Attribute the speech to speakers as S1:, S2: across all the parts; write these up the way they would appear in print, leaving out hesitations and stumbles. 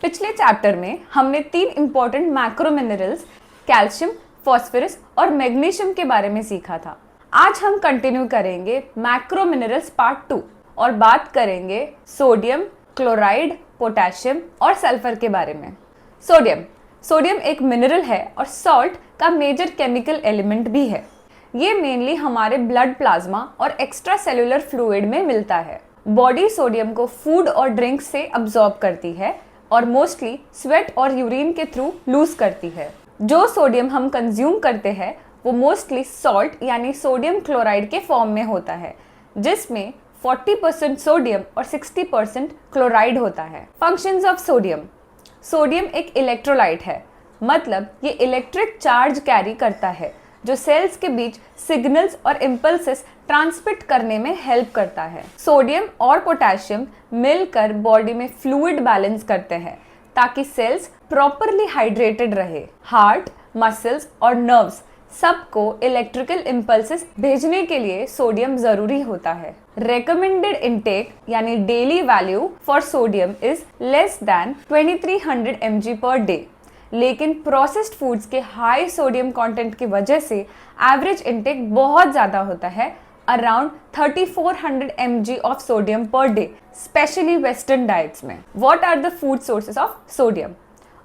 S1: पिछले चैप्टर में हमने 3 important macro minerals calcium, phosphorus और मैग्नीशियम के बारे में सीखा था। आज हम कंटिन्यू करेंगे मैक्रो मिनरल्स पार्ट 2 और बात करेंगे सोडियम, क्लोराइड, पोटेशियम और सल्फर के बारे में। सोडियम एक मिनरल है और सॉल्ट का मेजर केमिकल एलिमेंट भी है। ये मेनली हमारे ब्लड प्लाज्मा और एक्स्ट्रा सेलुलर फ्लूइड में मिलता है। बॉडी सोडियम को फूड और ड्रिंक से अब्सॉर्ब करती है और मोस्टली स्वेट और यूरिन के थ्रू लूज करती है। जो सोडियम हम कंज्यूम करते हैं वो मोस्टली सॉल्ट यानी सोडियम क्लोराइड के फॉर्म में होता है, जिसमें 40% सोडियम और 60% क्लोराइड होता है। फंक्शंस ऑफ सोडियम एक इलेक्ट्रोलाइट है, मतलब ये इलेक्ट्रिक चार्ज कैरी करता है जो सेल्स के बीच सिग्नल्स और इम्पल्सेस ट्रांसमिट करने में हेल्प करता है। सोडियम और पोटेशियम मिलकर बॉडी में फ्लूइड बैलेंस करते हैं ताकि सेल्स प्रॉपरली हाइड्रेटेड रहे। हार्ट, मसल्स और नर्व्स सबको इलेक्ट्रिकल इम्पल्सेस भेजने के लिए सोडियम जरूरी होता है। रेकमेंडेड इनटेक यानी daily value for sodium is less than 2300 mg per day, लेकिन प्रोसेस्ड फूड्स के हाई सोडियम कंटेंट की वजह से एवरेज इनटेक बहुत ज़्यादा होता है, around 3400 mg of sodium per day, specially western diets में। What are the food sources of sodium?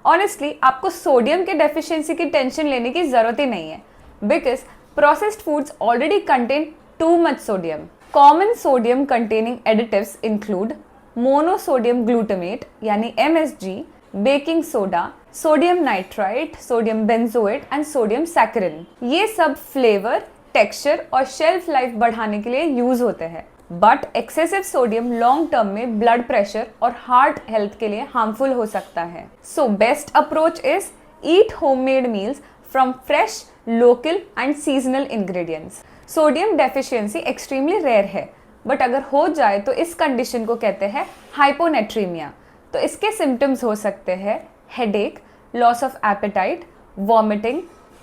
S1: Honestly आपको सोडियम के डेफिशिएंसी की टेंशन लेने की ज़रूरत ही नहीं है, because processed foods already contain too much sodium. Common sodium containing additives include monosodium glutamate यानी MSG, baking soda, sodium nitrite, sodium benzoate and sodium saccharin. ये सब फ्लेवर, टेक्सचर और शेल्फ लाइफ बढ़ाने के लिए यूज होते हैं, but excessive sodium long term में ब्लड प्रेशर और हार्ट हेल्थ के लिए हार्मफुल हो सकता है। So best approach is eat homemade meals from fresh, local and seasonal ingredients. Sodium deficiency extremely rare है, बट अगर हो जाए तो इस कंडीशन को कहते हैं हाइपोनेट्रीमिया। तो इसके सिम्टम्स हो सकते हैं headache, loss of appetite, vomiting,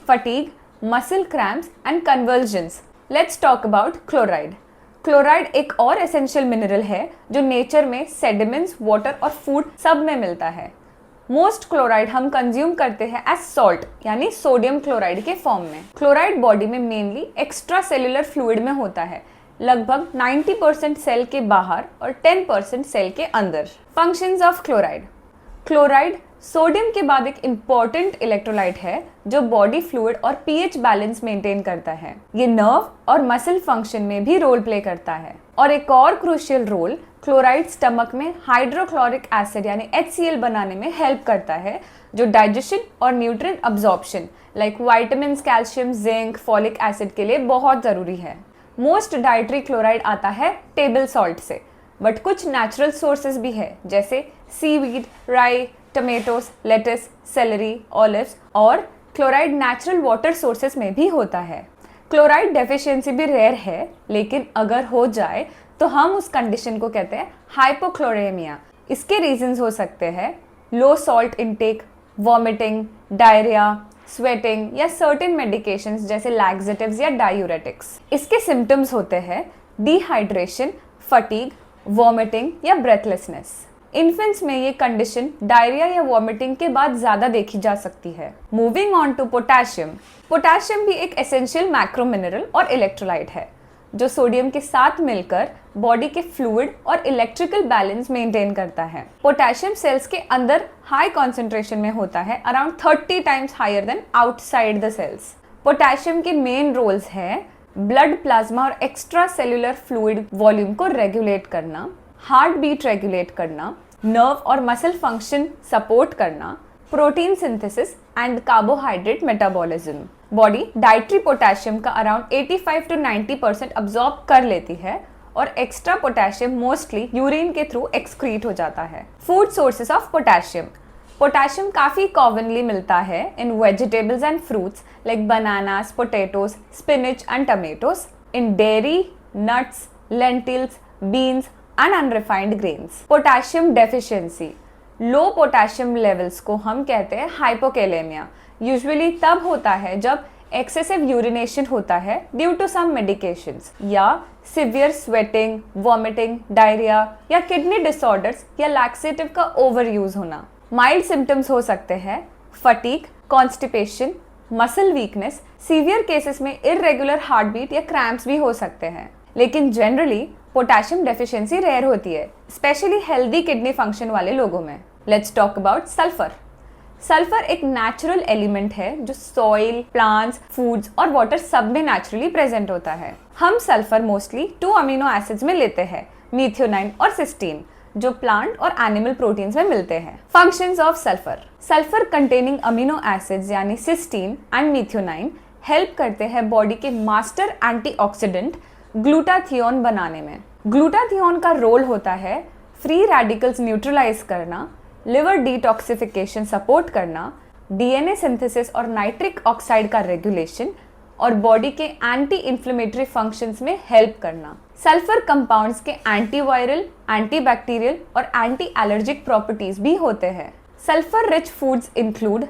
S1: fatigue, muscle cramps and convergence. Let's talk about chloride. Chloride एक और एसेंशियल मिनरल है जो नेचर में सेडिमेंट्स, वाटर और फूड सब में मिलता है। मोस्ट क्लोराइड हम कंज्यूम करते हैं एज सॉल्ट यानी सोडियम क्लोराइड के फॉर्म में। क्लोराइड बॉडी में मेनली एक्स्ट्रा सेलुलर फ्लूइड में होता है, लगभग 90% सेल के बाहर और 10% सेल के अंदर। फंक्शंस ऑफ क्लोराइड सोडियम के बाद एक इम्पॉर्टेंट इलेक्ट्रोलाइट है जो बॉडी फ्लूइड और pH बैलेंस मेंटेन करता है। ये नर्व और मसल फंक्शन में भी रोल प्ले करता है। और एक और क्रूशियल रोल क्लोराइड स्टमक में हाइड्रोक्लोरिक एसिड यानी HCl बनाने में हेल्प करता है, जो डाइजेशन और nutrient absorption like vitamins, calcium, zinc, folic acid के लिए बहुत ज़रूरी है। मोस्ट डाइटरी क्लोराइड आता है टेबल सॉल्ट से, बट कुछ नेचुरल सोर्सेज भी है जैसे सीवीड, राई, टमेटोस, लेटस, सेलरी, ऑलिव्स, और क्लोराइड नेचुरल वाटर सोर्सेज में भी होता है। क्लोराइड डेफिशिएंसी भी रेयर है, लेकिन अगर हो जाए तो हम उस कंडीशन को कहते हैं हाइपोक्लोरेमिया। इसके रीजंस हो सकते हैं लो salt intake, vomiting, diarrhoea, sweating या सर्टेन मेडिकेशंस जैसे लैक्सेटिव्स या डायूरेटिक्स। इसके सिम्टम्स होते हैं डिहाइड्रेशन, फटीग, वॉमिटिंग या ब्रेथलेसनेस। इन्फेंट्स में ये कंडीशन डायरिया या वॉमिटिंग के बाद ज्यादा देखी जा सकती है। मूविंग ऑन टू पोटेशियम भी एक एसेंशियल मैक्रो मिनरल और इलेक्ट्रोलाइट है जो सोडियम के साथ मिलकर बॉडी के फ्लूइड और इलेक्ट्रिकल बैलेंस मेंटेन करता है। पोटेशियम सेल्स के अंदर हाई कॉन्सेंट्रेशन में होता है, around 30 times higher than outside the cells. Potassium के मेन रोल्स हैं ब्लड प्लाज्मा और एक्स्ट्रा सेलुलर फ्लूइड वॉल्यूम को रेगुलेट करना, हार्ट बीट रेगुलेट करना, नर्व और मसल फंक्शन सपोर्ट करना, protein synthesis and carbohydrate metabolism. Body dietary potassium का around 85 to 90% absorb कर लेती है और एक्स्ट्रा पोटेशियम मोस्टली यूरिन के थ्रू एक्सक्रीट हो जाता है। फूड सोर्सेज ऑफ पोटेशियम काफ़ी कॉमनली मिलता है in vegetables and fruits like bananas, potatoes, spinach and tomatoes, in dairy, nuts, lentils, beans and unrefined grains. Potassium deficiency, low potassium levels को हम कहते हैं हाइपोकैलेमिया। यूजुअली तब होता है जब एक्सेसिव यूरिनेशन होता है ड्यू टू सम मेडिकेशंस, या सिवियर स्वेटिंग, वॉमिटिंग, डायरिया या किडनी डिसऑर्डर्स या लैक्सेटिव का ओवर यूज होना। माइल्ड सिम्टम्स हो सकते हैं fatigue, constipation, muscle weakness, severe cases में इररेगुलर हार्ट बीट या क्रैम्प्स भी हो सकते हैं। लेकिन जनरली पोटेशियम डेफिशिएंसी रेयर होती है, स्पेशली हेल्दी किडनी फंक्शन वाले लोगों में। Let's talk about sulphur. Sulphur एक नेचुरल एलिमेंट है जो सॉइल, प्लांट्स, फूड्स और वाटर सब में नेचुरली प्रेजेंट होता है। हम सल्फर मोस्टली 2 अमीनो एसिड्स में लेते हैं, मीथियोनाइन और सिस्टीन, जो प्लांट और एनिमल प्रोटीन्स में मिलते हैं। Functions of sulphur. Sulphur containing amino acids यानी सिस्टीन एंड मीथियोनाइन हेल्प करते हैं बॉडी के मास्टर एंटीऑक्सीडेंट ग्लूटाथियोन बनाने में। ग्लूटाथियोन का रोल होता है फ्री रेडिकल्स न्यूट्रलाइज करना, लिवर डिटॉक्सिफिकेशन सपोर्ट करना, डीएनए सिंथेसिस और नाइट्रिक ऑक्साइड का रेगुलेशन और बॉडी के एंटी इंफ्लेमेटरी फंक्शंस में हेल्प करना। सल्फर कंपाउंड्स के एंटीवायरल, एंटीबैक्टीरियल और एंटी एलर्जिक प्रॉपर्टीज भी होते हैं। Sulphur rich foods include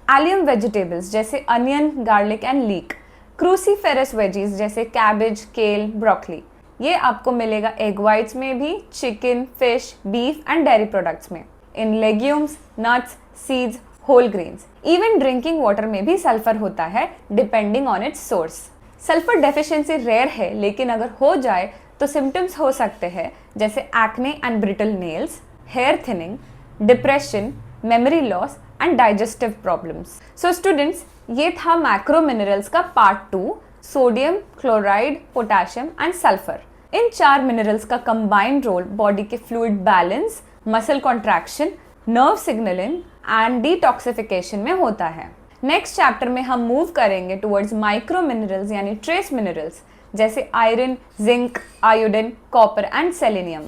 S1: allium vegetables जैसे onion, garlic and leek, cruciferous veggies जैसे कैबेज, केल, ब्रोकली। ये आपको मिलेगा एग वाइट्स में भी, chicken, fish, beef and dairy products में, in legumes, nuts, seeds, whole grains. Even drinking water में भी सल्फर होता है depending on its source. Sulphur deficiency rare है, लेकिन अगर हो जाए तो सिम्टम्स हो सकते हैं जैसे acne and brittle nails, hair thinning, depression, memory loss and digestive problems. So students, ये था मैक्रो मिनरल्स का part 2, sodium, chloride, potassium and sulphur. इन 4 मिनरल्स का कंबाइंड रोल बॉडी के fluid balance, muscle contraction, nerve signalling and detoxification में होता है। Next chapter में हम मूव करेंगे टुवर्ड्स माइक्रो मिनरल्स यानी ट्रेस मिनरल्स जैसे iron, zinc, iodine, copper and selenium.